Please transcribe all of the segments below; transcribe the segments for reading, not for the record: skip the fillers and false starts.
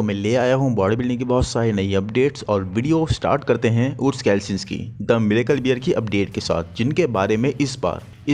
तो मैं ले आया हूँ बॉडी बिल्डिंग की बहुत सारी नई अपडेट्स और वीडियो स्टार्ट करते हैं उर्स कैल्सिन्स की द मिरेकल बियर की अपडेट के साथ, जिनके बारे में इस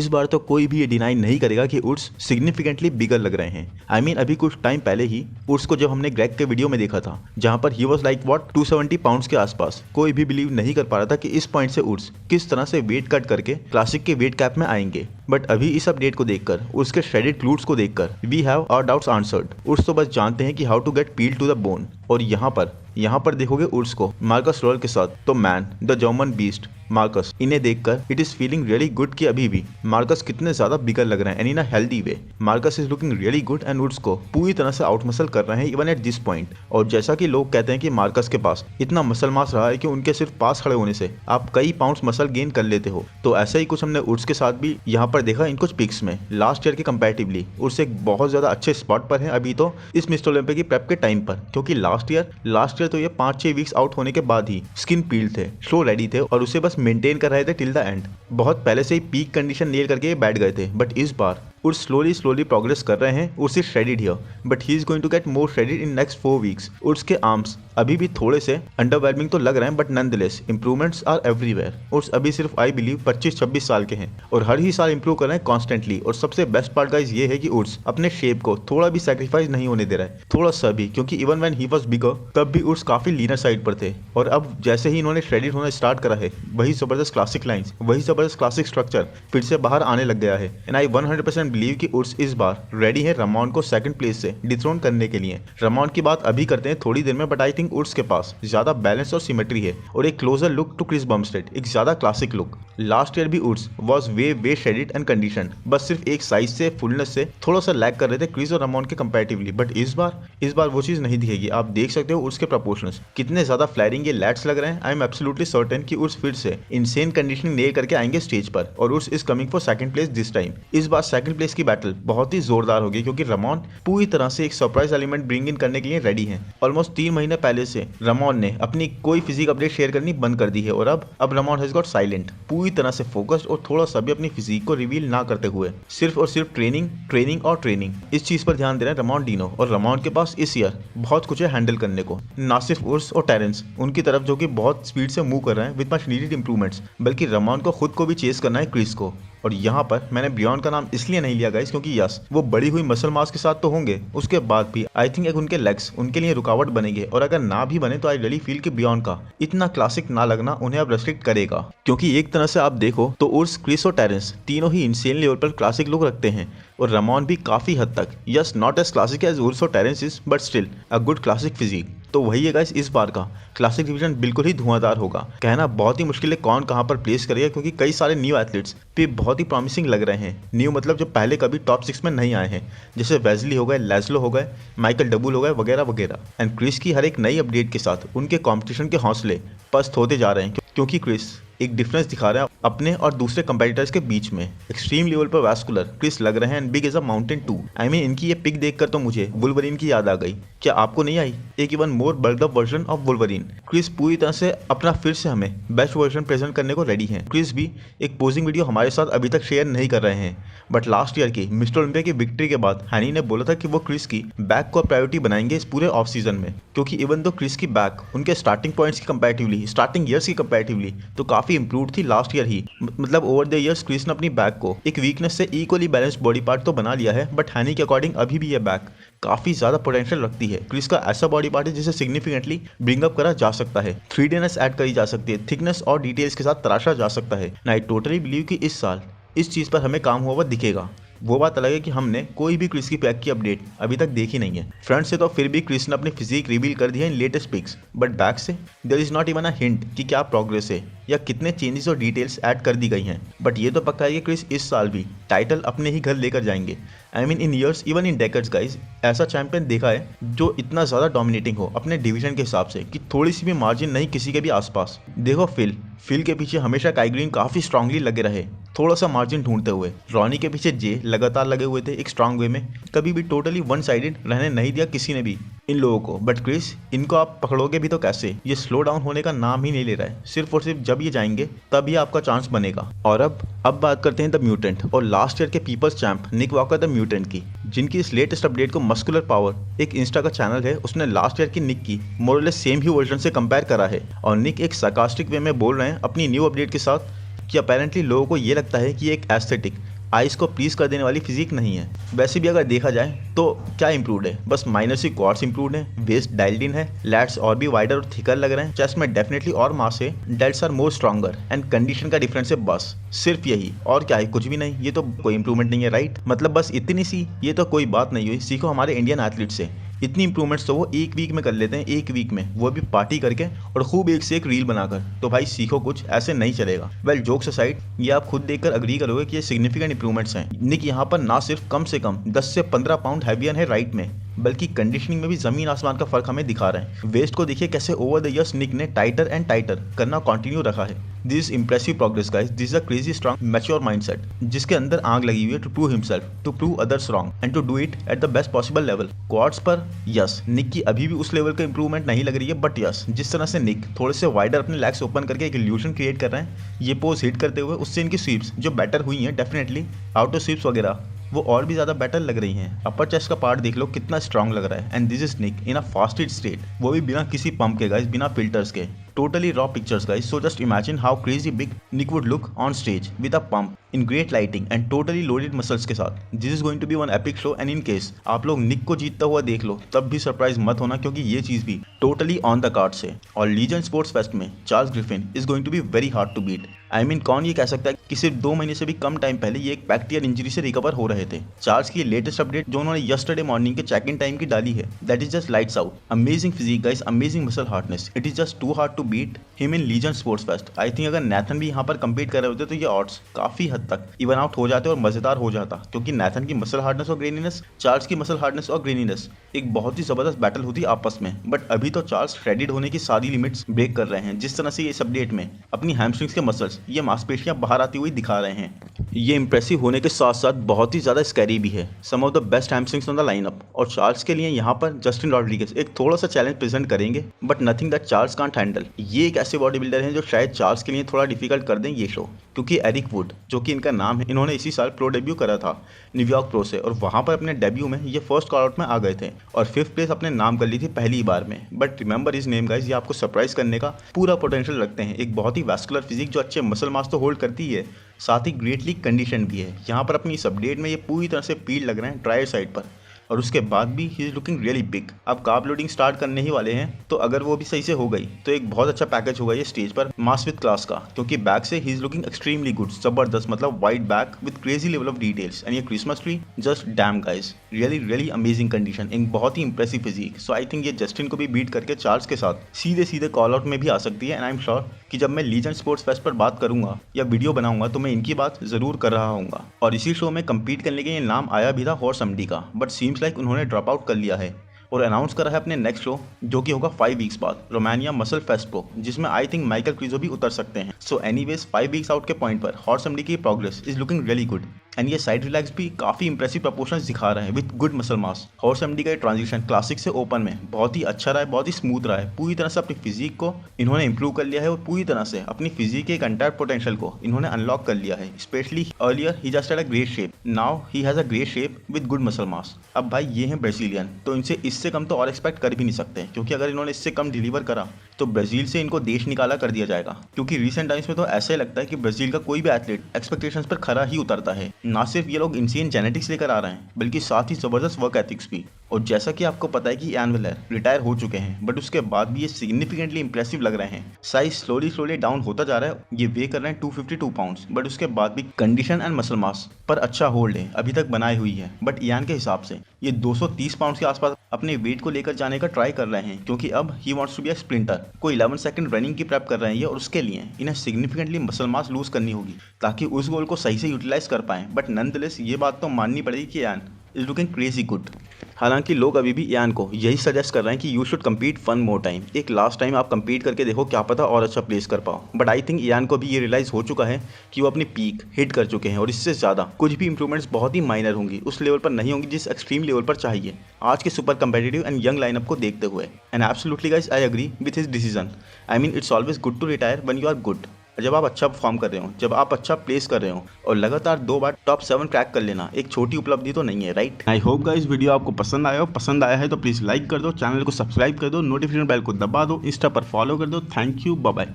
बार तो कोई भी ये डिनाई नहीं करेगा कि उर्स सिग्निफिकेंटली बिगर लग रहे हैं। आई मीन अभी कुछ टाइम पहले ही उर्स को जब हमने ग्रेग के वीडियो में देखा था, जहां पर he was like what 270 pounds के आसपास, कोई भी बिलीव नहीं कर पा रहा था कि इस पॉइंट से उर्स किस तरह से वेट कट करके क्लासिक के वेट कैप में आएंगे। बट अभी इस अपडेट को देखकर, उसके श्रेडेड ग्लूट्स को देखकर we have our doubts answered. Urs तो बस जानते हैं कि how to get peel to the bone. और यहाँ पर देखोगे उर्स को मार्कस रोयल के साथ, तो man the German beast Marcus, इन्हें देखकर it is feeling really good कि अभी भी मार्कस कितने ज्यादा बिगर लग रहे हैं and in a healthy way. Marcus is looking really good and Urs को पूरी तरह से आउट मसल कर रहे हैं इवन एट दिस पॉइंट। और जैसा कि लोग कहते हैं कि मार्कस के पास इतना मसल मास रहा है कि उनके सिर्फ पास खड़े होने से आप कई पाउंड्स मसल गेन कर लेते हो, तो ऐसा ही कुछ हमने उर्स के साथ भी यहाँ पर देखा इन कुछ पिक्स में। लास्ट ईयर के कंपैरेटिवली उर्स एक बहुत ज्यादा अच्छे स्पॉट पर है अभी तो इस मिस्टर ओलंपिया की प्रेप के टाइम पर, क्योंकि लास्ट ईयर तो ये 5-6 वीक्स आउट होने के बाद ही स्किन पील थे, स्लो रेडी थे और उसे बस मेंटेन कर रहे थे टिल द एंड। बहुत पहले से ही पीक कंडीशन नेल करके ये बैठ गए थे। बट इस बार उर्स स्लोली प्रोग्रेस कर रहे हैं। Urs is shredded here, but he is going to get more shredded in next 4 weeks. Urs के आर्म्स अभी भी थोड़े से अंडरवेलमिंग तो लग रहे हैं, but nonetheless improvements are everywhere. Urs अभी सिर्फ आई बिलीव 25-26 साल के हैं और हर ही साल इंप्रूव कर रहे हैं कॉन्स्टेंटली। और सबसे बेस्ट पार्ट गाइस ये है कि उर्स अपने शेप को थोड़ा भी सैक्रिफाइस नहीं होने दे रहा है, थोड़ा सा भी, क्योंकि इवन व्हेन ही वाज बिगर तब भी उर्स काफी लीनर साइड पर थे। और अब जैसे ही इन्होंने श्रेडेड होना स्टार्ट करा है, वही जबरदस्त क्लासिक लाइंस, वही जबरदस्त क्लासिक स्ट्रक्चर फिर से बाहर आने लग गया है। एंड आई 100% बिलीव कि उर्स इस बार रेडी है रमॉन को सेकंड प्लेस से डिथ्रोन करने के लिए। रमॉन की बात अभी करते हैं थोड़ी देर में, बट आई थिंक उर्स के पास ज्यादा बैलेंस और सिमेट्री है और एक closer look to Chris Bumstead, एक ज्यादा क्लासिक लुक। लास्ट ईयर भी Urs was way shredded and condition, बस सिर्फ एक साइज से फुलनेस से थोड़ा सा लैग कर रहे थे क्रिस और रमॉन के कंपैरेटिवली। बट इस बार वो चीज नहीं दिखेगी। आप देख सकते हो उर्स के प्रोपोर्शंस कितने ज्यादा फ्लैरिंग ये लैट्स लग रहे हैं। आई एम एब्सोल्युटली सर्टेन कि उर्स फिर से इनसेन कंडीशनिंग नेल करके आएंगे स्टेज पर और Urs is coming for second place this time. इस बार सेकंड प्लेस की बैटल बहुत ही जोरदार होगी, क्योंकि रमॉन पूरी तरह से एक सरप्राइज एलिमेंट ब्रिंग इन करने के लिए रेडी हैं। ऑलमोस्ट 3 महीने पहले से रमॉन ने अपनी कोई फिजिक अपडेट शेयर करनी बंद कर दी है और अब रमॉन हैज गॉट साइलेंट, पूरी तरह से फोकस्ड और थोड़ा सा भी अपनी फिजिक को रिवील ना करते हुए सिर्फ और सिर्फ ट्रेनिंग इस चीज पर ध्यान दे रहे हैं रमॉन डीनो। और रमॉन के पास इस ईयर बहुत कुछ है हैंडल करने को, ना सिर्फ उर्स और टेरेंस उनकी तरफ जो कि बहुत स्पीड से मूव कर रहे हैं विद मच नीडेड इंप्रूवमेंट्स, बल्कि रमॉन को खुद को भी चेस करना है क्रिस को। और यहाँ पर मैंने बियॉन्ड का नाम इसलिए नहीं लिया गाइस, क्योंकि यस वो बड़ी हुई मसल मास के साथ तो होंगे, उसके बाद भी आई थिंक एक उनके लेग्स उनके लिए रुकावट बनेंगे। और अगर ना भी बने तो आई रियली फील कि बियॉन्ड का इतना क्लासिक ना लगना उन्हें अब रेस्ट्रिक्ट करेगा। क्योंकि एक तरह से आप देखो तो उर्स, क्रिस और टेरेंस तीनों ही इंसेन लेवल पर क्लासिक लुक रखते हैं और रमॉन भी काफी हद तक, yes not as classic as Urs और Terrence is, but still a good classic physique. तो वही है गाइस, इस बार का क्लासिक डिवीजन बिल्कुल ही धुआंधार होगा। कहना बहुत ही मुश्किल है कौन कहां पर प्लेस करेगा, क्योंकि कई सारे न्यू एथलीट्स भी बहुत ही प्रॉमिसिंग लग रहे हैं। न्यू मतलब जो पहले कभी टॉप 6 में नहीं आए हैं, जैसे वेजली हो गए, लेस्लो हो गए, माइकल डबुल हो गए, वगैरह वगैरह। एंड क्रिस की हर एक नई अपडेट के साथ उनके कॉम्पिटिशन के हौसले पस्त होते जा रहे हैं, क्योंकि क्रिस एक डिफरेंस दिखा रहे हैं अपने और दूसरे कंपेटिटर्स के बीच में। एक्सट्रीम लेवल पर वैस्कुलर क्रिस लग रहे हैं and big as a mountain too. I mean इनकी ये पिक देखकर तो मुझे वुल्वरीन की याद आ गई। क्या आपको नहीं आई? एक even more bulked up version of Wolverine. Chris पूरी तरह से अपना फिर से हमें बेस्ट वर्जन प्रेजेंट करने को रेडी हैं। क्रिस भी एक पोजिंग वीडियो हमारे साथ अभी तक शेयर नहीं कर रहे हैं, बट लास्ट ईयर की मिस्टर ओलंपिया की विक्ट्री के बाद हैनी ने बोला था कि वो क्रिस की बैक को प्रायोरिटी बनाएंगे इस पूरे ऑफ सीजन में, क्योंकि इवन दो क्रिस की बैक उनके स्टार्टिंग पॉइंट्स की कंपैरेटिवली, स्टार्टिंग ईयर्स की कंपैरेटिवली तो काफी इंप्रूव थी लास्ट ईयर ही। मतलब ओवर द ईयर्स क्रिस ने अपनी बैक को एक वीकनेस से इक्वली बैलेंस्ड बॉडी पार्ट तो बना लिया है, बट हैनी के अकॉर्डिंग अभी भी ये बैक काफी ज्यादा पोटेंशियल रखती है। क्रिस का ऐसा बॉडी पार्ट है जिसे सिग्निफिकेंटली ब्रिंग अप करा जा सकता है, 3Dनेस ऐड करी जा सकती है, थिकनेस और डिटेल्स के साथ तराशा जा सकता है। आई टोटली बिलीव कि इस साल इस चीज पर हमें काम हुआ दिखेगा। वो बात अलग है कि हमने कोई भी क्रिस की पैक की अपडेट अभी तक देखी नहीं है। फ्रंट से तो फिर भी क्रिस ने अपनी फिजिक रिवील कर दी है in latest pics, but back से there is not even a hint कि क्या प्रोग्रेस है या कितने चेंजेस और डिटेल्स ऐड कर दी गई हैं। बट ये तो पक्का है कि क्रिस इस साल भी टाइटल अपने ही घर लेकर जाएंगे। I mean in years, even in decades guys, ऐसा चैंपियन देखा है जो इतना ज्यादा डोमिनेटिंग हो अपने डिवीजन के हिसाब से कि थोड़ी सी भी मार्जिन नहीं किसी के भी आसपास। देखो फिल के पीछे हमेशा काई ग्रीन काफी स्ट्रांगली लगे रहे, थोड़ा सा मार्जिन ढूंढते हुए। रॉनी के पीछे जे लगातार लगे हुए थे एक स्ट्रांग वे में, कभी भी टोटली वन साइडेड रहने नहीं दिया किसी ने भी इन लोगों को। बट क्रिस, इनको आप पकड़ोगे भी तो कैसे? ये स्लो डाउन होने का नाम ही नहीं ले रहा है। सिर्फ और सिर्फ जब ये जाएंगे तब ही आपका चांस बनेगा। और अब बात करते हैं द म्यूटेंट और लास्ट ईयर के people's champ Nick Walker the mutant की, जिनकी इस लेटेस्ट अपडेट को मस्कुलर पावर एक इंस्टा का चैनल है उसने लास्ट ईयर की निक की मोरलेस सेम ही वर्जन से कंपेयर करा है। और निक एक सार्कास्टिक वे में बोल रहे हैं अपनी न्यू अपडेट के साथ कि अपेरेंटली लोगों को ये लगता है कि ये एक एस्थेटिक आइस को प्लीज कर देने वाली फिजिक नहीं है। वैसे भी अगर देखा जाए तो क्या इंप्रूव्ड है? बस माइनर सी क्वाड्स इंप्रूव्ड है, वेस्ट डाइल्ड इन है, लैट्स और भी वाइडर और थिकर लग रहे हैं, चेस्ट में डेफिनेटली और मास है, delts are more stronger and condition का डिफरेंस है। बस सिर्फ यही, और क्या है? कुछ भी नहीं। ये तो कोई इंप्रूवमेंट नहीं है, राइट? मतलब बस इतनी सी, ये तो कोई बात नहीं हुई। सीखो हमारे इंडियन एथलीट से, इतनी इंप्रूवमेंट्स तो वो एक वीक में कर लेते हैं, एक वीक में, वो भी पार्टी करके और खूब एक से एक रील बनाकर। तो भाई सीखो कुछ, ऐसे नहीं चलेगा। वेल जोक्स असाइड, ये आप खुद देखकर अग्री करोगे कि ये सिग्निफिकेंट इंप्रूवमेंट्स हैं। निक यहाँ पर ना सिर्फ कम से कम 10 से 15 पाउंड हैवियर है राइट में, बल्कि कंडीशनिंग में भी जमीन आसमान का फर्क हमें दिखा रहे हैं। वेस्ट को देखिए कैसे ओवर द ईयर्स निक ने टाइटर एंड टाइटर करना कंटिन्यू रखा है। This impressive progress guys, this a crazy strong mature mindset जिसके अंदर आग लगी हुई है to prove himself, to prove others wrong and to do it at the best possible level. Quads पर यस, निक की अभी भी उस लेवल का इंप्रूवमेंट नहीं लग रही है, बट यस, जिस तरह से निक थोड़े से वाइडर अपने लेग्स ओपन करके एक इल्यूजन क्रिएट कर रहे हैं ये पोज हिट करते हुए, उससे इनकी स्वीप्स जो बेटर हुई हैं डेफिनेटली, आउटर स्वीप्स वगैरह वो और भी ज्यादा बेटर लग रही हैं। अपर चेस्ट का पार्ट देख लो कितना स्ट्रांग लग रहा है। And this is Nick in a fasted state, वो भी बिना किसी पंप के गाइस, बिना फिल्टर्स के, totally raw pictures guys. So just imagine how crazy big Nick would look on stage with a pump in great lighting and totally loaded muscles के साथ. This is going to be one epic show and in case आप लोग निक को जीतता हुआ देख लो तब भी सरप्राइज मत होना, क्योंकि ये चीज भी टोटली ऑन द कार्ड है। और लीजेंड स्पोर्ट्स फेस्ट में Charles Griffin is going to be very hard to beat. I mean कौन ये कह सकता है कि सिर्फ 2 महीने से भी कम टाइम पहले ये एक बैक्टीरियल इंजरी से रिकवर हो रहे थे। चार्ल्स की लेटेस्ट अपडेट जो उन्होंने यस्टरडे मॉर्निंग के चेक इन टाइम की डाली है, that is just lights out. Amazing physique guys, amazing muscle hardness, it is just too hard to beat him in legend sports fest. I think अगर Nathan भी यहाँ पर compete कर रहे होते तो ये ऑड्स काफी हद तक इवन आउट हो जाते और मजेदार हो जाता, क्योंकि नैथन की मसल हार्डनेस और ग्रेनीनेस, चार्ल्स की मसल हार्डनेस और ग्रेनीनेस एक बहुत ही जबरदस्त बैटल होती आपस में। बट अभी तो चार्ल्स श्रेडिड होने की सारी लिमिट्स ब्रेक कर रहे हैं। जिस तरह से इस अपडेट में अपनी हैमस्ट्रिंग्स के मसल्स, ये मांसपेशियां बाहर आती हुई दिखा रहे हैं, ये इंप्रेसिव होने के साथ साथ बहुत ही ज्यादा स्कैरी भी है। Some of the best hamstrings on the lineup. और चार्ल्स के लिए यहाँ पर जस्टिन रॉड्रिगेज एक थोड़ा सा चैलेंज प्रेजेंट करेंगे, but nothing that Charles can't handle. ये एक ऐसे बॉडी बिल्डर हैं जो शायद चार्ल्स के लिए थोड़ा डिफिकल्ट कर दें ये शो, क्योंकि एरिक वुड जो कि इनका नाम है, इन्होंने इसी साल प्रो डेब्यू करा था न्यूयॉर्क प्रो से, और वहां पर अपने डेब्यू में ये फर्स्ट कॉल आउट में आ गए थे और 5th प्लेस अपने नाम कर ली थी पहली बार में। But remember is name guys, ये आपको सरप्राइज करने का पूरा पोटेंशियल रखते हैं। एक बहुत ही वैस्कुलर फिजिक जो अच्छे मसल मास तो होल्ड करती है, साथ ही ग्रेटली कंडीशन भी है। यहाँ पर अपनी इस अपडेट में ये पूरी तरह से पील लग रहे हैं ड्रायर साइड पर, और उसके बाद भी ही इज लुकिंग रियली बिग। अब कार्ब लोडिंग स्टार्ट करने ही वाले हैं, तो अगर वो भी सही से हो गई तो एक बहुत अच्छा पैकेज होगा ये स्टेज पर मास विद क्लास का, क्योंकि बैक से ही इज लुकिंग एक्सट्रीमली गुड, जबरदस्त, मतलब wide back with crazy level of details. And ये Christmas tree just damn guys, really really amazing condition, एक बहुत ही impressive physique. So I think ये जस्टिन को भी बीट करके चार्ल्स के साथ सीधे सीधे कॉल आउट में भी आ सकती है। एंड आई एम श्योर कि जब मैं लीजेंड स्पोर्ट्स फेस्ट पर बात करूंगा या वीडियो बनाऊंगा तो मैं इनकी बात जरूर कर रहा हूँ। और इसी शो में कम्पीट करने के लिए नाम आया भी था हॉर्स एमडी का, बट सीम्स लाइक उन्होंने ड्रॉप आउट कर लिया है और अनाउंस करा है अपने नेक्स्ट शो जो कि होगा 5 वीक्स बाद, रोमानिया मसल फेस्ट प्रो, जिसमें आई थिंक माइकल क्रीजो भी उतर सकते हैं। सो एनीवेज 5 वीक्स आउट के पॉइंट पर हॉर्स एमडी की progress is looking really good and ये साइड रिलैक्स भी काफी इंप्रेसिव प्रोपोर्शंस दिखा रहे हैं with good muscle mass. Horse MD का ट्रांजिशन क्लासिक से ओपन में बहुत ही अच्छा रहा है, बहुत ही स्मूथ रहा है। पूरी तरह से अपनी फिजिक को इन्होंने इंप्रूव कर लिया है और पूरी तरह से अपनी फिजिक के एक अनटैप्ड पोटेंशियल को इन्होंने अनलॉक कर लिया है। Specially earlier he just had a great shape, now he has a great shape with good muscle mass. अब भाई ये हैं ब्राजीलियन, तो इनसे इससे कम तो और एक्सपेक्ट कर भी नहीं सकते, क्योंकि अगर इन्होंने इससे कम डिलीवर करा तो ब्राजील से इनको देश निकाला कर दिया जाएगा। क्योंकि रिसेंट टाइम्स में तो ऐसा ही लगता है कि ब्राजील का कोई भी एथलीट एक्सपेक्टेशंस पर खरा ही उतरता है। ना सिर्फ ये लोग इंसियन जेनेटिक्स लेकर आ रहे हैं, बल्कि साथ ही जबरदस्त वर्क एथिक्स भी। और जैसा कि आपको पता है कि इयान विलर रिटायर हो चुके हैं, बट उसके बाद भी ये सिग्निफिकेंटली इंप्रेसिव लग रहे हैं। साइज स्लोली डाउन होता जा रहा है, ये वे कर रहे हैं 252 पाउंड्स, बट उसके बाद भी कंडीशन एंड मसल मास पर अच्छा होल्ड है, अभी तक बनाई हुई है। बट इयान के हिसाब से ये 230 पाउंड्स के आसपास अपने वेट को लेकर जाने का ट्राई कर रहे हैं, क्योंकि अब he wants to be a sprinter. कोई 11 सेकंड रनिंग की प्रेप कर रहे हैं ये, और उसके लिए इन्हें सिग्निफिकेंटली मसल मास लूज करनी होगी ताकि उस गोल को सही से यूटिलाइज कर पाएं। बट नॉनदलेस ये बात तो माननी पड़ेगी कि Ian is looking crazy good. हालांकि लोग अभी भी इयान को यही सजेस्ट कर रहे हैं कि you should compete one more time, एक लास्ट टाइम आप कम्पीट करके देखो, क्या पता और अच्छा प्लेस कर पाओ। बट आई थिंक इयान को भी ये रियलाइज हो चुका है कि वो अपनी पीक हिट कर चुके हैं और इससे ज़्यादा कुछ भी इंप्रूवमेंट्स बहुत ही माइनर होंगी, उस लेवल पर नहीं होंगी जिस एक्सट्रीम लेवल पर चाहिए आज के super competitive and young lineup को देखते हुए। And absolutely guys I agree with his decision. I mean it's always good to retire when you are good. जब आप अच्छा परफॉर्म कर रहे हो, जब आप अच्छा प्लेस कर रहे हो, और लगातार 2 बार टॉप 7 क्रैक कर लेना एक छोटी उपलब्धि तो नहीं है, right. I hope guys video आपको पसंद आया हो। पसंद आया है तो प्लीज़ लाइक कर दो, चैनल को सब्सक्राइब कर दो, नोटिफिकेशन बेल को दबा दो, इंस्टा पर फॉलो कर दो। Thank you, bye bye.